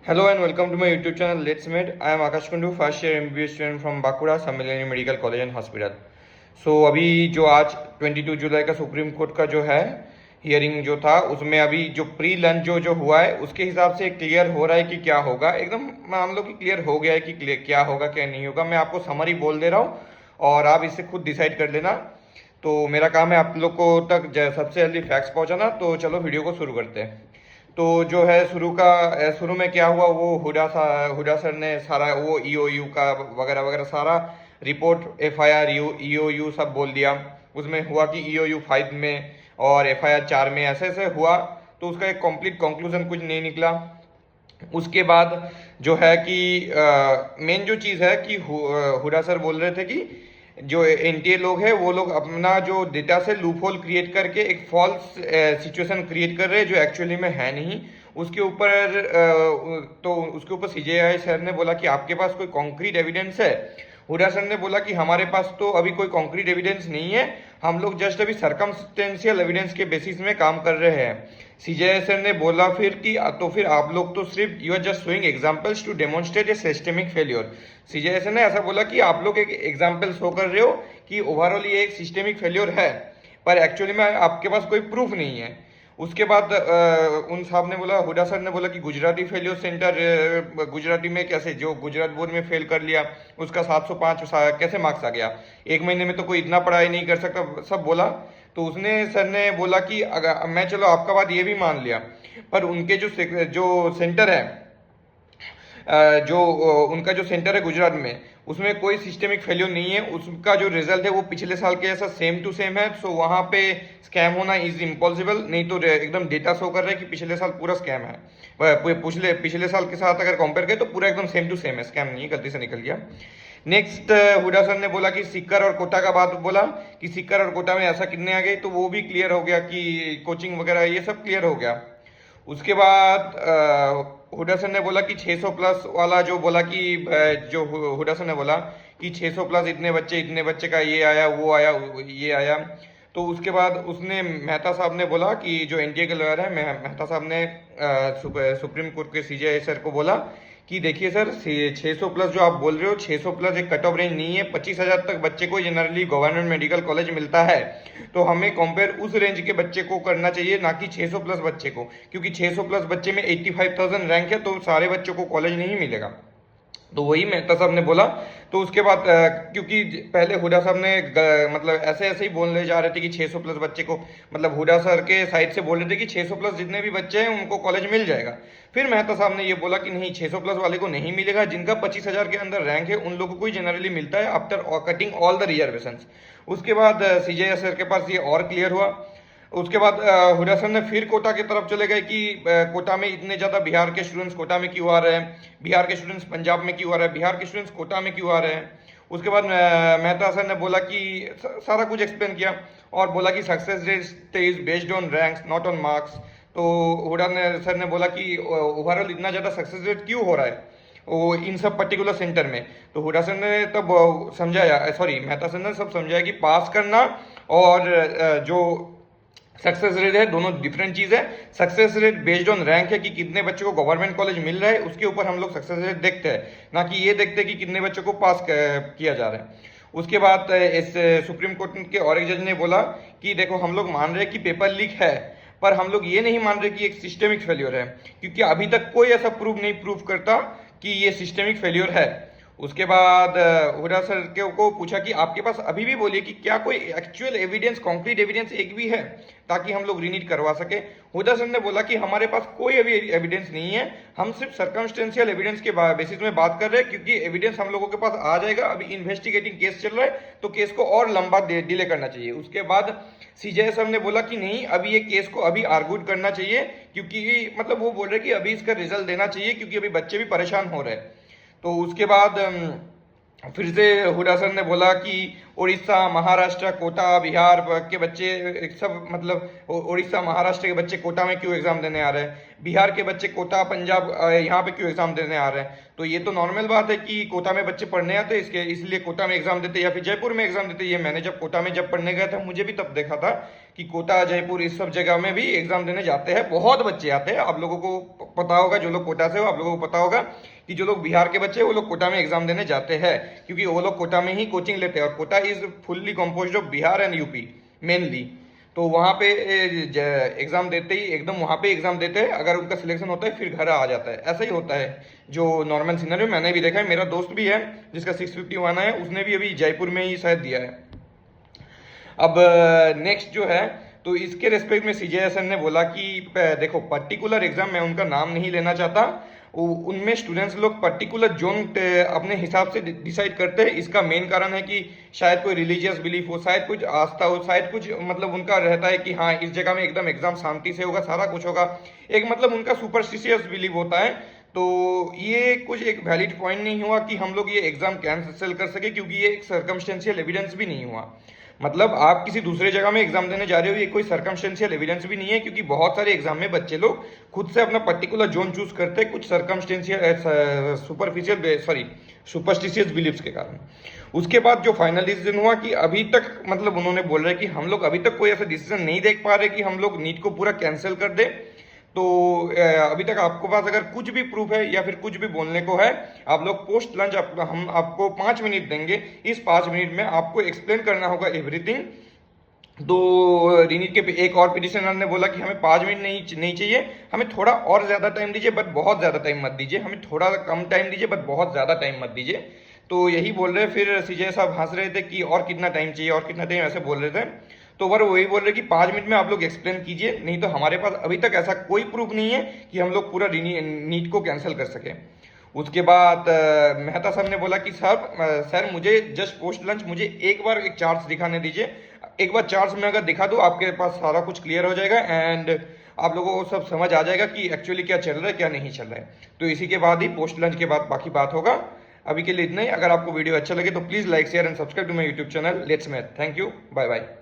Hello and welcome to my YouTube channel Let's Med. I am Akash Kundu, first year MBBS student from Bakura, Samilani Medical College and Hospital. So अभी जो आज 22 जुलाई का supreme court का जो है hearing जो था उसमें अभी जो प्री लंच जो हुआ है उसके हिसाब से क्लियर हो रहा है कि क्या होगा। एकदम मान लो कि क्लियर हो गया है कि क्या होगा क्या नहीं होगा। मैं आपको समरी बोल दे रहा हूँ और आप इससे खुद डिसाइड कर लेना। तो मेरा काम है आप लोग को तक सबसे जल्दी फैक्ट्स पहुँचाना। तो चलो वीडियो को शुरू करते हैं। तो जो है शुरू में क्या हुआ, वो हुडा सर ने सारा वो ईओयू का वगैरह वगैरह सारा रिपोर्ट एफआईआर ईओयू सब बोल दिया। उसमें हुआ कि ईओयू 5 में और एफआईआर 4 में ऐसे ऐसे हुआ। तो उसका एक कंप्लीट कंक्लूजन कुछ नहीं निकला। उसके बाद जो है कि मेन जो चीज़ है कि हुडा सर बोल रहे थे कि जो एनटीए लोग हैं वो लोग अपना जो डेटा से लूप होल क्रिएट करके एक फॉल्स सिचुएशन क्रिएट कर रहे हैं जो एक्चुअली में है नहीं। उसके ऊपर तो उसके ऊपर सीजेआई सर ने बोला कि आपके पास कोई कॉन्क्रीट एविडेंस है। हुडा सर ने बोला कि हमारे पास तो अभी कोई कॉन्क्रीट एविडेंस नहीं है, हम लोग जस्ट अभी सर्कमस्टेंशियल एविडेंस के बेसिस में काम कर रहे हैं। सीजेआई सर ने बोला फिर कि तो फिर आप लोग तो सिर्फ you are just showing examples to demonstrate a systemic failure. CJI sir ने ऐसा बोला कि आप लोग एक एग्जांपल शो कर रहे हो कि ओवरऑल ये एक सिस्टेमिक फेलियर है, पर एक्चुअली में आपके पास कोई प्रूफ नहीं है। उसके बाद उन साहब ने बोला, हुडा सर ने बोला कि गुजराती फेलियर सेंटर गुजराती में कैसे, जो गुजरात बोर्ड में फेल कर लिया उसका 705 कैसे मार्क्स आ गया, एक महीने में तो कोई इतना पढ़ाई नहीं कर सकता, सब बोला। तो उसने सर ने बोला कि अगर मैं चलो आपका बात ये भी मान लिया, पर उनके जो सेंटर है जो उनका जो सेंटर है गुजरात में उसमें कोई सिस्टेमिक फेलियर नहीं है। उसका जो रिजल्ट है वो पिछले साल के जैसा सेम टू सेम है। सो वहाँ पे स्कैम होना इज इम्पॉसिबल, नहीं तो एकदम डेटा शो कर रहा है कि पिछले साल पूरा स्कैम है। पिछले साल के साथ अगर कंपेयर करें तो पूरा एकदम सेम टू सेम है, स्कैम नहीं है, गलती से निकल गया। नेक्स्ट हुडा सर ने बोला कि सिक्कर और कोटा का बात बोला कि सिक्कर और कोटा में ऐसा कितने आ गए, तो वो भी क्लियर हो गया कि कोचिंग वगैरह ये सब क्लियर हो गया। उसके बाद हुडा सर ने बोला कि 600 प्लस वाला जो बोला कि जो हुडा सर ने बोला कि 600 प्लस इतने बच्चे का ये आया वो आया ये आया। तो उसके बाद उसने मेहता साहब ने बोला कि जो एनटीए के लॉयर है मेहता साहब ने सुप्रीम कोर्ट के सीजेआई सर को बोला कि देखिए सर 600 प्लस जो आप बोल रहे हो, 600 प्लस एक कट ऑफ रेंज नहीं है। 25,000 तक बच्चे को जनरली गवर्नमेंट मेडिकल कॉलेज मिलता है, तो हमें कंपेयर उस रेंज के बच्चे को करना चाहिए, ना कि 600 प्लस बच्चे को, क्योंकि 600 प्लस बच्चे में 85,000 रैंक है तो सारे बच्चों को कॉलेज नहीं मिलेगा। तो वही मेहता साहब ने बोला। तो उसके बाद क्योंकि पहले हुडा साहब ने मतलब ऐसे ऐसे ही बोलने जा रहे थे कि 600 प्लस बच्चे को, मतलब हुडा सर के साइड से बोल रहे थे कि 600 प्लस जितने भी बच्चे हैं उनको कॉलेज मिल जाएगा। फिर मेहता साहब ने ये बोला कि नहीं, 600 प्लस वाले को नहीं मिलेगा, जिनका 25,000 के अंदर रैंक है उन लोगों को ही जनरली मिलता है after cutting all the reservation. उसके बाद सीजेआई सर के पास ये और क्लियर हुआ। उसके बाद हुडा सर ने फिर कोटा की तरफ चले गए कि कोटा में इतने ज़्यादा बिहार के स्टूडेंट्स कोटा में क्यों आ रहे हैं, बिहार के स्टूडेंट्स पंजाब में क्यों आ रहे हैं, बिहार के स्टूडेंट्स कोटा में क्यों आ रहे हैं। उसके बाद मेहता सर ने बोला कि सारा कुछ एक्सप्लेन किया और बोला कि success rate is based on ranks not on marks. तो हुडा सर ने बोला कि ओवरऑल इतना ज़्यादा सक्सेस रेट क्यों हो रहा है वो इन सब पर्टिकुलर सेंटर में। तो हुडा सर ने तब समझाया, सॉरी मेहता सर ने सब समझाया कि पास करना और जो सक्सेस रेट है दोनों डिफरेंट चीज़ है। Success rate based on rank है कि कितने बच्चों को गवर्नमेंट कॉलेज मिल रहा है, उसके ऊपर हम लोग सक्सेस रेट देखते हैं, ना कि ये देखते हैं कि कितने बच्चों को पास किया जा रहा है। उसके बाद इस सुप्रीम कोर्ट के और एक जज ने बोला कि देखो हम लोग मान रहे हैं कि पेपर लीक है, पर हम लोग ये नहीं मान रहे कि एक सिस्टेमिक फेलियर है, क्योंकि अभी तक कोई ऐसा प्रूफ नहीं प्रूफ करता कि ये सिस्टेमिक फेलियर है। उसके बाद हुडा सर को पूछा कि आपके पास अभी भी बोलिए कि क्या कोई एक्चुअल एविडेंस, कॉन्क्रीट एविडेंस एक भी है ताकि हम लोग रीनीट करवा सके। हुडा सर ने बोला कि हमारे पास कोई अभी एविडेंस नहीं है, हम सिर्फ सर्कमस्टेंशियल एविडेंस के बेसिस में बात कर रहे हैं, क्योंकि एविडेंस हम लोगों के पास आ जाएगा, अभी इन्वेस्टिगेटिंग केस चल रहा है तो केस को और लंबा डिले करना चाहिए। उसके बाद सीजेआई सर ने बोला कि नहीं, अभी ये केस को अभी आर्गूड करना चाहिए, क्योंकि मतलब वो बोल रहे कि अभी इसका रिजल्ट देना चाहिए क्योंकि अभी बच्चे भी परेशान हो रहे हैं। तो उसके बाद फिर से हुडा सर ने बोला कि उड़ीसा, महाराष्ट्र, कोटा, बिहार के बच्चे सब मतलब उड़ीसा, महाराष्ट्र के बच्चे कोटा में क्यों एग्जाम देने आ रहे हैं, बिहार के बच्चे कोटा, पंजाब यहाँ पे क्यों एग्जाम देने आ रहे हैं। तो ये तो नॉर्मल बात है कि कोटा में बच्चे पढ़ने आते हैं, इसके इसलिए कोटा में एग्जाम देते या फिर जयपुर में एग्जाम देते। ये मैंने जब कोटा में जब पढ़ने गया था मुझे भी तब देखा था कि कोटा, जयपुर इस सब जगह में भी एग्जाम देने जाते हैं, बहुत बच्चे आते हैं। आप लोगों को पता होगा, जो लोग कोटा से हो आप लोगों को पता होगा कि जो लोग बिहार के बच्चे हैं वो लोग कोटा में एग्जाम देने जाते हैं, क्योंकि वो लोग कोटा में ही कोचिंग लेते हैं। और Kota is fully composed of Bihar and UP mainly. तो वहाँ पे एग्जाम देते ही एकदम वहाँ पे एग्जाम देते हैं, अगर उनका सिलेक्शन होता है फिर घर आ जाता है। ऐसा ही होता है जो नॉर्मल सिनेरियो मैंने भी देखा है। मेरा दोस्त भी है जिसका 651 है, उसने भी अभी जयपुर में ही शायद दिया है। अब नेक्स्ट जो है, तो इसके रेस्पेक्ट में सीजेएसएन ने बोला कि देखो पर्टिकुलर एग्जाम, मैं उनका नाम नहीं लेना चाहता, उनमें स्टूडेंट्स लोग पर्टिकुलर जोन अपने हिसाब से डिसाइड करते हैं। इसका मेन कारण है कि शायद कोई रिलीजियस बिलीफ हो, शायद कुछ आस्था हो, शायद कुछ मतलब उनका रहता है कि हाँ इस जगह में एकदम एग्जाम शांति से होगा, सारा कुछ होगा, एक मतलब उनका सुपरस्टिशियस बिलीव होता है। तो ये कुछ एक वैलिड पॉइंट नहीं हुआ कि हम लोग ये एग्जाम कैंसिल कर सके, क्योंकि ये एक सर्कमस्टेंशियल एविडेंस भी नहीं हुआ। मतलब आप किसी दूसरे जगह में एग्जाम देने जा रहे हो, ये कोई सर्कमस्टेंशियल एविडेंस भी नहीं है, क्योंकि बहुत सारे एग्जाम में बच्चे लोग खुद से अपना पर्टिकुलर जोन चूज करते हैं कुछ सर्कमस्टेंशियल सुपरस्टिशियस बिलीव्स के कारण। उसके बाद जो फाइनल डिसीजन हुआ कि अभी तक मतलब उन्होंने बोल रहे कि हम लोग अभी तक कोई ऐसा डिसीजन नहीं देख पा रहे कि हम लोग नीट को पूरा कैंसिल कर दे। तो अभी तक आपको पास अगर कुछ भी प्रूफ है या फिर कुछ भी बोलने को है, आप लोग पोस्ट लंच हम आपको 5 मिनट देंगे, इस 5 मिनट में आपको एक्सप्लेन करना होगा एवरीथिंग। तो रीनीट के एक और पिटिशनर ने बोला कि हमें 5 मिनट नहीं चाहिए, हमें थोड़ा और ज़्यादा टाइम दीजिए, बट बहुत ज़्यादा टाइम मत दीजिए, हमें थोड़ा कम टाइम दीजिए बट बहुत ज़्यादा टाइम मत दीजिए। तो यही बोल रहे, फिर सीजे साहब हंस रहे थे कि और कितना टाइम चाहिए और कितना टाइम, ऐसे बोल रहे थे। तो वो वही बोल रहे कि 5 मिनट में आप लोग एक्सप्लेन कीजिए, नहीं तो हमारे पास अभी तक ऐसा कोई प्रूफ नहीं है कि हम लोग पूरा नीट को कैंसिल कर सके। उसके बाद मेहता साहब ने बोला कि सर मुझे जस्ट पोस्ट लंच मुझे एक बार एक चार्ट्स दिखाने दीजिए, एक बार चार्ट्स में अगर दिखा दो आपके पास सारा कुछ क्लियर हो जाएगा एंड आप लोगों को सब समझ आ जाएगा कि एक्चुअली क्या चल रहा है क्या नहीं चल रहा है। तो इसी के बाद ही पोस्ट लंच के बाद बाकी बात होगा। अभी के लिए इतना ही। अगर आपको वीडियो अच्छा लगे तो please like share and subscribe to my YouTube channel let's math. Thank you, bye bye.